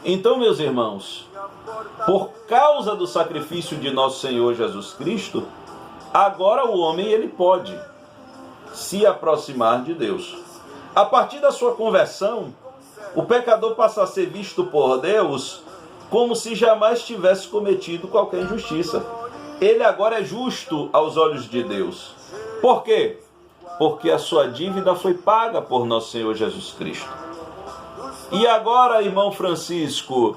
Então, meus irmãos, por causa do sacrifício de nosso Senhor Jesus Cristo, agora o homem ele pode se aproximar de Deus. A partir da sua conversão, o pecador passa a ser visto por Deus como se jamais tivesse cometido qualquer injustiça. Ele agora é justo aos olhos de Deus. Por quê? Porque a sua dívida foi paga por nosso Senhor Jesus Cristo. E agora, irmão Francisco,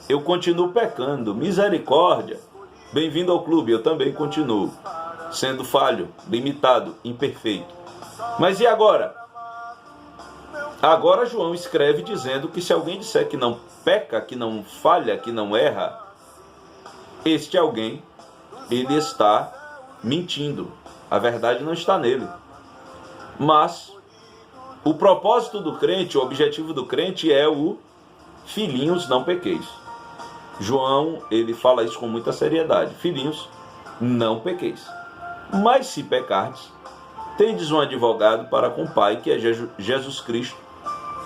eu continuo pecando. Misericórdia. Bem-vindo ao clube, eu também continuo sendo falho, limitado, imperfeito. Mas e agora? Agora João escreve dizendo que se alguém disser que não peca, que não falha, que não erra, este alguém, ele está mentindo. A verdade não está nele. Mas o propósito do crente, o objetivo do crente é o filhinhos, não pequeis. João, ele fala isso com muita seriedade. Filhinhos, não pequeis. Mas se pecardes, tendes um advogado para com o Pai, que é Jesus Cristo,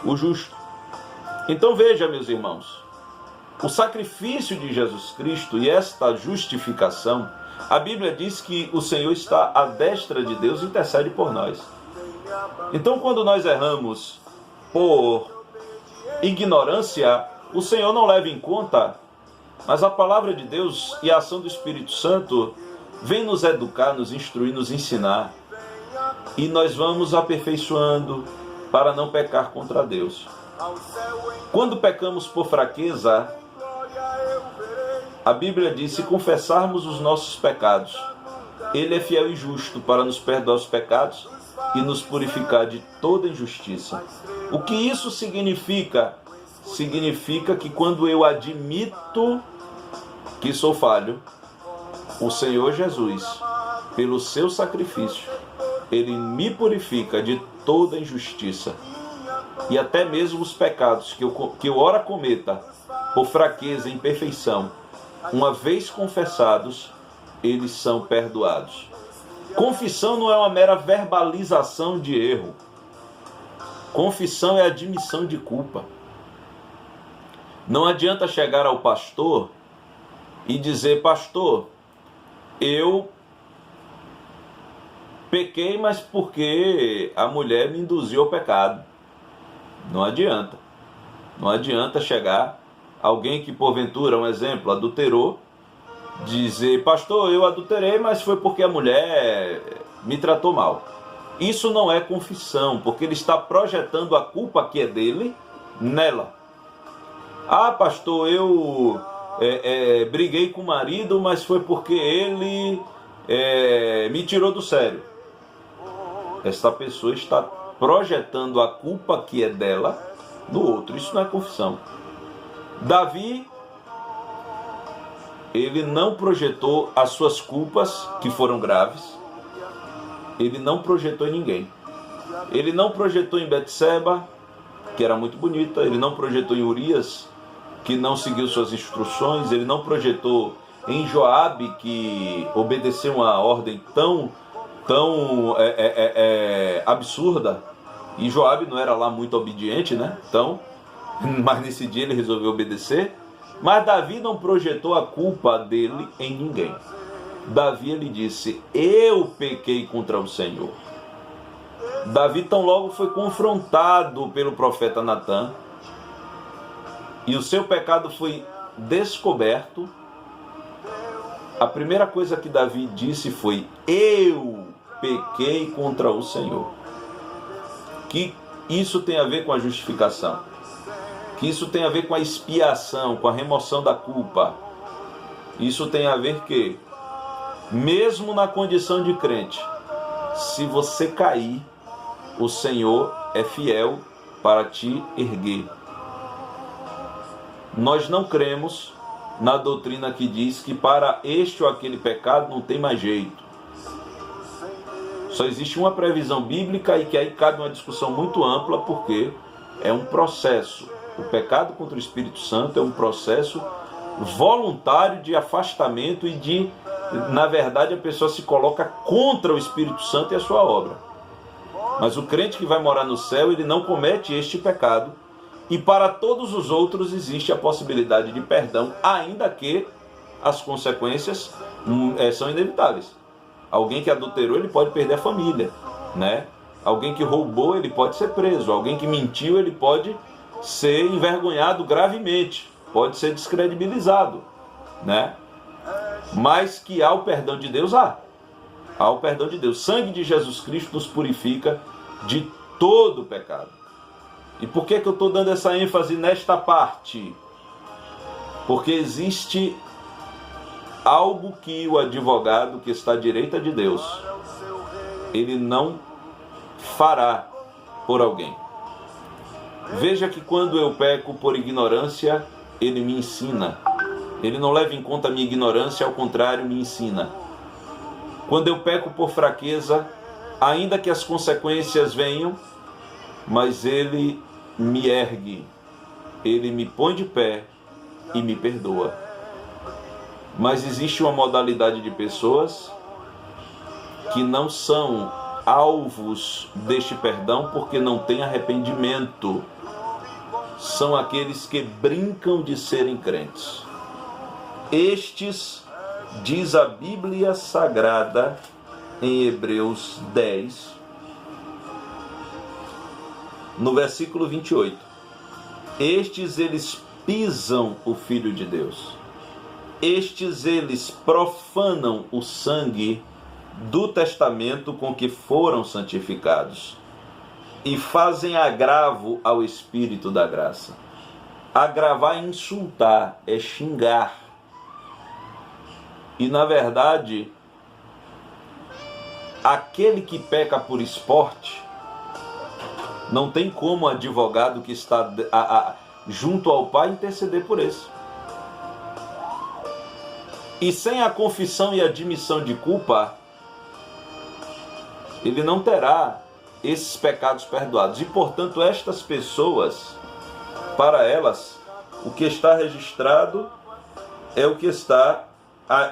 o justo. Então veja, meus irmãos, o sacrifício de Jesus Cristo e esta justificação, a Bíblia diz que o Senhor está à destra de Deus e intercede por nós. Então, quando nós erramos por ignorância, o Senhor não leva em conta, mas a palavra de Deus e a ação do Espírito Santo vem nos educar, nos instruir, nos ensinar. E nós vamos aperfeiçoando para não pecar contra Deus. Quando pecamos por fraqueza, a Bíblia diz: se confessarmos os nossos pecados, Ele é fiel e justo para nos perdoar os pecados e nos purificar de toda injustiça. O que isso significa? Significa que quando eu admito que sou falho, o Senhor Jesus, pelo seu sacrifício, Ele me purifica de toda injustiça. E até mesmo os pecados que eu ora cometa por fraqueza e imperfeição, uma vez confessados, eles são perdoados. Confissão não é uma mera verbalização de erro. Confissão é admissão de culpa. Não adianta chegar ao pastor e dizer: pastor, eu pequei, mas porque a mulher me induziu ao pecado. Não adianta. Não adianta chegar alguém que porventura, um exemplo, adulterou, dizer: pastor, eu adulterei, mas foi porque a mulher me tratou mal. Isso não é confissão, porque ele está projetando a culpa que é dele nela. Ah, pastor, eu briguei com o marido, mas foi porque ele me tirou do sério. Esta pessoa está projetando a culpa que é dela no outro. Isso não é confissão. Davi, ele não projetou as suas culpas, que foram graves. Ele não projetou em ninguém. Ele não projetou em Betseba, que era muito bonita. Ele não projetou em Urias, que não seguiu suas instruções. Ele não projetou em Joabe, que obedeceu uma ordem tão absurda. E Joabe não era lá muito obediente, né? Então, mas nesse dia ele resolveu obedecer. Mas Davi não projetou a culpa dele em ninguém. Davi, ele disse: eu pequei contra o Senhor. Davi tão logo foi confrontado pelo profeta Natã e o seu pecado foi descoberto. A primeira coisa que Davi disse foi: eu pequei contra o Senhor. Que isso tem a ver com a justificação, que isso tem a ver com a expiação, com a remoção da culpa. Isso tem a ver que, mesmo na condição de crente, se você cair, o Senhor é fiel para te erguer. Nós não cremos na doutrina que diz que para este ou aquele pecado não tem mais jeito. Só existe uma previsão bíblica e que aí cabe uma discussão muito ampla, porque é um processo. O pecado contra o Espírito Santo é um processo voluntário de afastamento e de, na verdade, a pessoa se coloca contra o Espírito Santo e a sua obra. Mas o crente que vai morar no céu, ele não comete este pecado, E para todos os outros existe a possibilidade de perdão, ainda que as consequências são inevitáveis. Alguém que adulterou, ele pode perder a família, né? Alguém que roubou, ele pode ser preso. Alguém que mentiu, ele pode ser envergonhado gravemente, pode ser descredibilizado, né? Mas que há o perdão de Deus, há o perdão de Deus. O sangue de Jesus Cristo nos purifica de todo o pecado. E por que eu estou dando essa ênfase nesta parte? Porque existe algo que o advogado que está à direita de Deus, ele não fará por alguém. Veja que quando eu peco por ignorância, ele me ensina. Ele não leva em conta a minha ignorância, ao contrário, me ensina. Quando eu peco por fraqueza, ainda que as consequências venham, mas ele me ergue, ele me põe de pé e me perdoa. Mas existe uma modalidade de pessoas que não são alvos deste perdão porque não têm arrependimento. São aqueles que brincam de serem crentes. Estes, diz a Bíblia Sagrada em Hebreus 10, no versículo 28. Estes eles pisam o Filho de Deus. Estes eles profanam o sangue do testamento com que foram santificados e fazem agravo ao Espírito da graça. Agravar é insultar, é xingar. E na verdade, aquele que peca por esporte, não tem como o advogado que está junto ao Pai interceder por esse. E sem a confissão e admissão de culpa, ele não terá esses pecados perdoados. E, portanto, estas pessoas, para elas, o que está registrado é o que está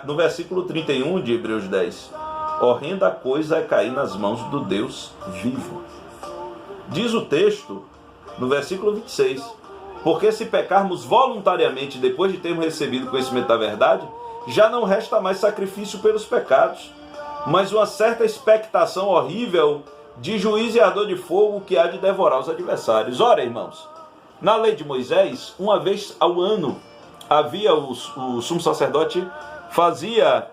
no versículo 31 de Hebreus 10. Horrenda coisa é cair nas mãos do Deus vivo. Diz o texto, no versículo 26, porque se pecarmos voluntariamente depois de termos recebido conhecimento da verdade, já não resta mais sacrifício pelos pecados, mas uma certa expectação horrível de juízo e ardor de fogo que há de devorar os adversários. Ora, irmãos, na lei de Moisés, uma vez ao ano, havia o sumo sacerdote fazia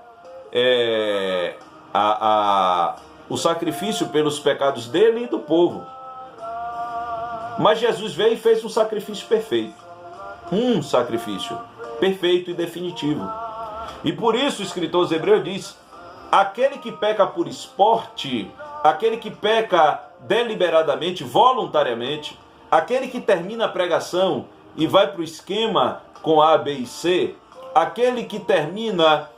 o sacrifício pelos pecados dele e do povo. Mas Jesus veio e fez um sacrifício perfeito. Um sacrifício perfeito e definitivo. E por isso o escritor aos Hebreus diz: aquele que peca por esporte, aquele que peca deliberadamente, voluntariamente, aquele que termina a pregação e vai para o esquema com A, B e C, aquele que termina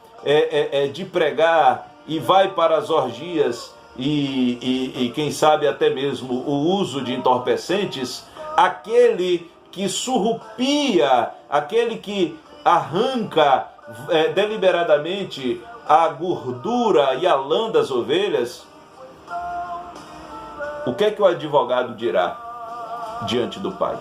de pregar e vai para as orgias e quem sabe até mesmo o uso de entorpecentes, aquele que surrupia, aquele que arranca deliberadamente a gordura e a lã das ovelhas, o que é que o advogado dirá diante do Pai?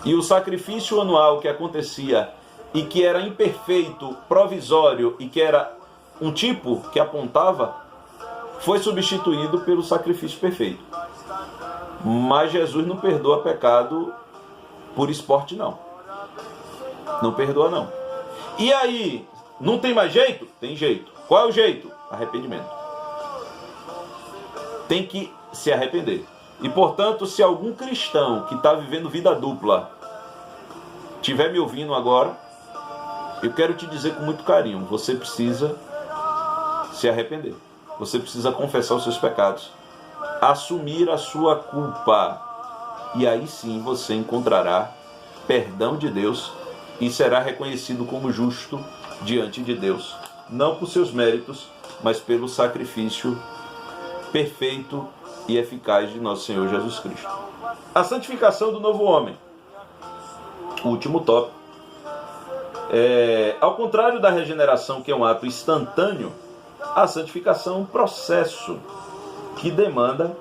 E o sacrifício anual que acontecia e que era imperfeito, provisório e que era um tipo que apontava, foi substituído pelo sacrifício perfeito. Mas Jesus não perdoa pecado por esporte, não. Não perdoa, não. E aí, não tem mais jeito? Tem jeito. Qual é o jeito? Arrependimento. Tem que se arrepender. E, portanto, se algum cristão que está vivendo vida dupla estiver me ouvindo agora, eu quero te dizer com muito carinho, você precisa se arrepender. Você precisa confessar os seus pecados, assumir a sua culpa. E aí sim você encontrará perdão de Deus e será reconhecido como justo diante de Deus, não por seus méritos, mas pelo sacrifício perfeito e eficaz de nosso Senhor Jesus Cristo. A santificação do novo homem. O último tópico. Ao contrário da regeneração, que é um ato instantâneo, a santificação é um processo que demanda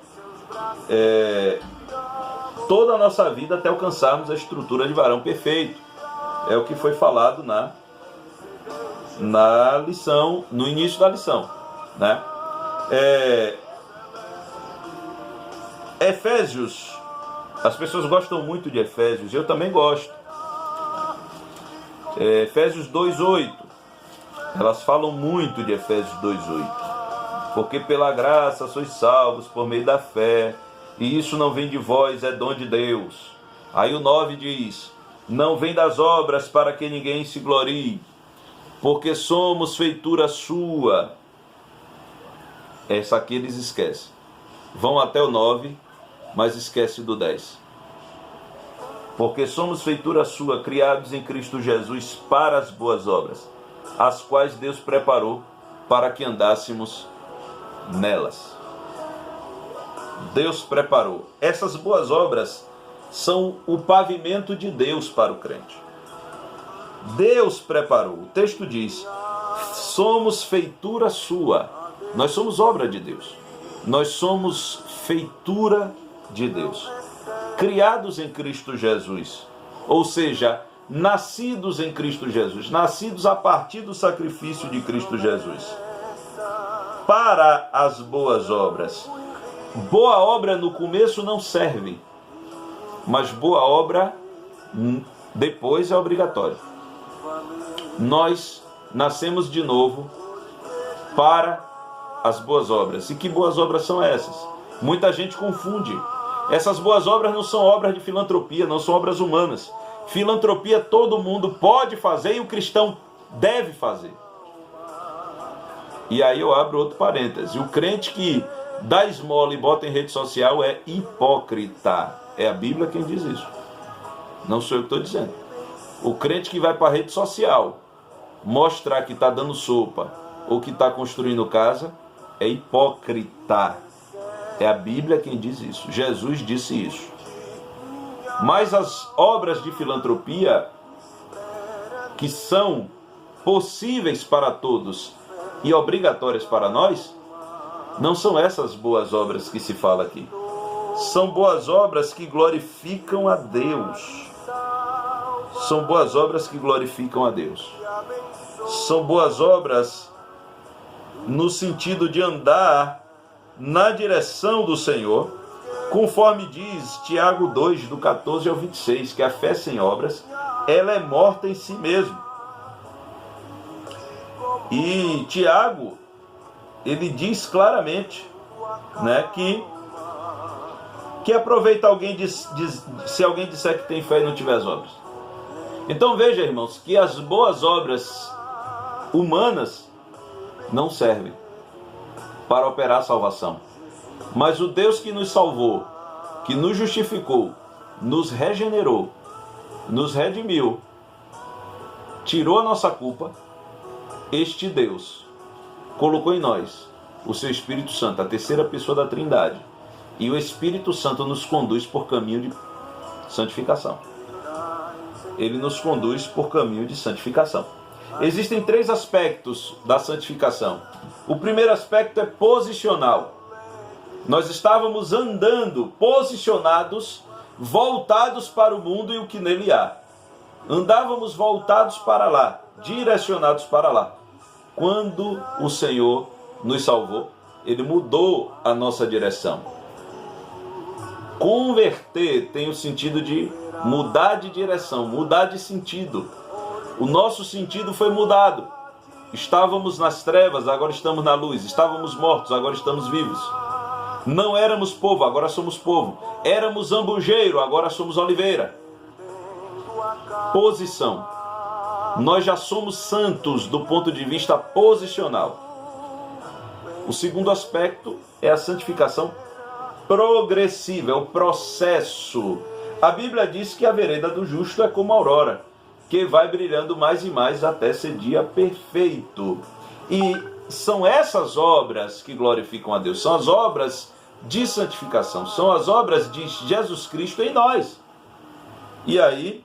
toda a nossa vida até alcançarmos a estrutura de varão perfeito. É o que foi falado na lição, no início da lição, né? Efésios, as pessoas gostam muito de Efésios, eu também gosto. Efésios 2:8, elas falam muito de Efésios 2:8, porque pela graça sois salvos por meio da fé, e isso não vem de vós, é dom de Deus. Aí o 9 diz: não vem das obras para que ninguém se glorie, porque somos feitura sua. Essa aqui eles esquecem. Vão até o 9, mas esquece do 10. Porque somos feitura sua, criados em Cristo Jesus para as boas obras, as quais Deus preparou para que andássemos nelas. Deus preparou. Essas boas obras são o pavimento de Deus para o crente. Deus preparou. O texto diz: somos feitura sua. Nós somos obra de Deus. Nós somos feitura de Deus, criados em Cristo Jesus, ou seja, nascidos em Cristo Jesus, nascidos a partir do sacrifício de Cristo Jesus, para as boas obras. Boa obra no começo não serve, mas boa obra depois é obrigatório. Nós nascemos de novo para as boas obras. E que boas obras são essas? Muita gente confunde. Essas boas obras não são obras de filantropia, não são obras humanas. Filantropia todo mundo pode fazer e o cristão deve fazer. E aí eu abro outro parêntese. O crente que dá esmola e bota em rede social é hipócrita. É a Bíblia quem diz isso. Não sou eu que estou dizendo. O crente que vai para a rede social mostrar que está dando sopa ou que está construindo casa é hipócrita. É a Bíblia quem diz isso. Jesus disse isso. Mas as obras de filantropia que são possíveis para todos e obrigatórias para nós, não são essas boas obras que se fala aqui. São boas obras que glorificam a Deus. São boas obras que glorificam a Deus. São boas obras no sentido de andar na direção do Senhor, conforme diz Tiago 2, do 14 ao 26, que a fé sem obras, ela é morta em si mesma. E Tiago, ele diz claramente, né, que aproveita se alguém disser que tem fé e não tiver as obras. Então veja, irmãos, que as boas obras humanas não servem para operar a salvação. Mas o Deus que nos salvou, que nos justificou, nos regenerou, nos redimiu, tirou a nossa culpa, este Deus colocou em nós o seu Espírito Santo, a terceira pessoa da Trindade. E o Espírito Santo nos conduz por caminho de santificação. Ele nos conduz por caminho de santificação. Existem 3 aspectos da santificação. O primeiro aspecto é posicional. Nós estávamos andando posicionados, voltados para o mundo e o que nele há. Andávamos voltados para lá, direcionados para lá. Quando o Senhor nos salvou, Ele mudou a nossa direção. Converter tem o sentido de mudar de direção, mudar de sentido. O nosso sentido foi mudado. Estávamos nas trevas, agora estamos na luz. Estávamos mortos, agora estamos vivos. Não éramos povo, agora somos povo. Éramos zambujeiro, agora somos oliveira. Posição. Nós já somos santos do ponto de vista posicional. O segundo aspecto é a santificação progressiva, é o processo. A Bíblia diz que a vereda do justo é como a aurora, que vai brilhando mais e mais até ser dia perfeito. E são essas obras que glorificam a Deus, são as obras de santificação, são as obras de Jesus Cristo em nós. E aí,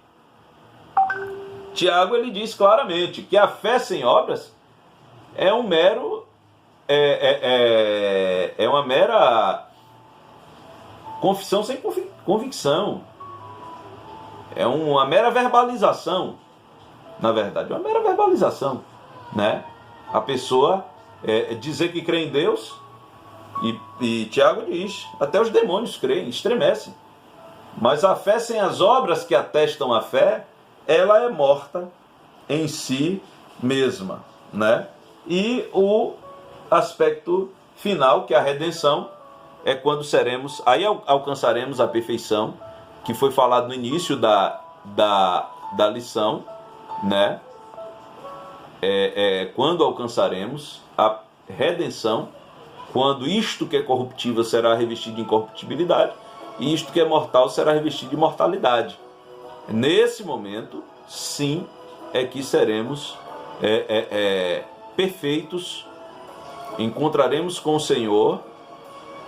Tiago ele diz claramente que a fé sem obras é um mero é uma mera confissão sem convicção. É uma mera verbalização. Na verdade, é uma mera verbalização, né? A pessoa dizer que crê em Deus, e Tiago diz, até os demônios creem, estremecem. Mas a fé sem as obras que atestam a fé, ela é morta em si mesma, né? E o aspecto final, que é a redenção, é quando aí alcançaremos a perfeição, que foi falado no início da lição, né? Quando alcançaremos a redenção, quando isto que é corruptível será revestido de incorruptibilidade, e isto que é mortal será revestido de mortalidade. Nesse momento, sim, é que seremos perfeitos, encontraremos com o Senhor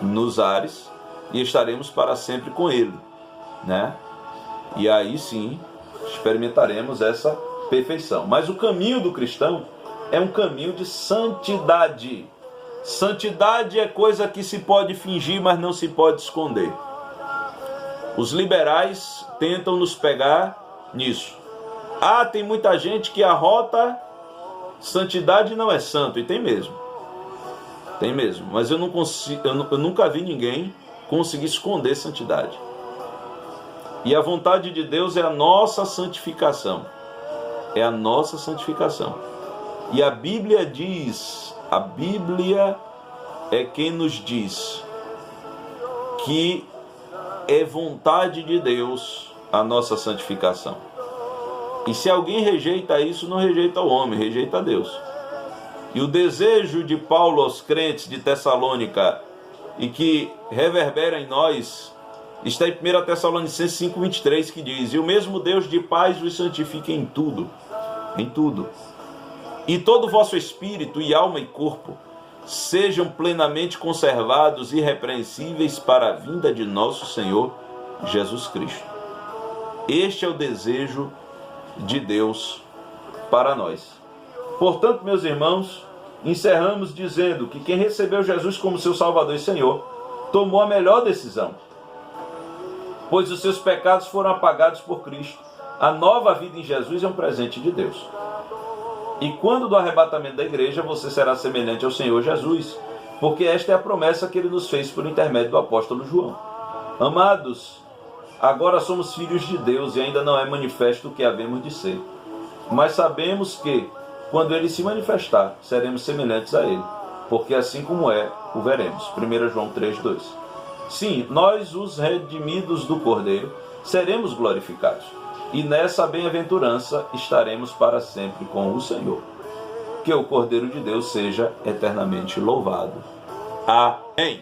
nos ares e estaremos para sempre com Ele, né? E aí sim experimentaremos essa perfeição. Mas o caminho do cristão é um caminho de santidade. Santidade é coisa que se pode fingir, mas não se pode esconder. Os liberais tentam nos pegar nisso. Tem muita gente que arrota santidade não é santo, e tem mesmo. Tem mesmo, mas eu nunca vi ninguém conseguir esconder santidade. E a vontade de Deus é a nossa santificação. É a nossa santificação. E a Bíblia diz, a Bíblia é quem nos diz que é vontade de Deus a nossa santificação. E se alguém rejeita isso, não rejeita o homem, rejeita Deus. E o desejo de Paulo aos crentes de Tessalônica, e que reverbera em nós, está em 1 Tessalonicenses 5,23, que diz: e o mesmo Deus de paz os santifique em tudo, e todo o vosso espírito e alma e corpo sejam plenamente conservados e irrepreensíveis para a vinda de nosso Senhor Jesus Cristo. Este é o desejo de Deus para nós. Portanto, meus irmãos, encerramos dizendo que quem recebeu Jesus como seu Salvador e Senhor tomou a melhor decisão, pois os seus pecados foram apagados por Cristo. A nova vida em Jesus é um presente de Deus. E quando do arrebatamento da igreja, você será semelhante ao Senhor Jesus, porque esta é a promessa que Ele nos fez por intermédio do apóstolo João. Amados, agora somos filhos de Deus e ainda não é manifesto o que havemos de ser. Mas sabemos que, quando Ele se manifestar, seremos semelhantes a Ele, porque assim como é, o veremos. 1 João 3,2. Sim, nós, os redimidos do Cordeiro, seremos glorificados. E nessa bem-aventurança estaremos para sempre com o Senhor. Que o Cordeiro de Deus seja eternamente louvado. Amém.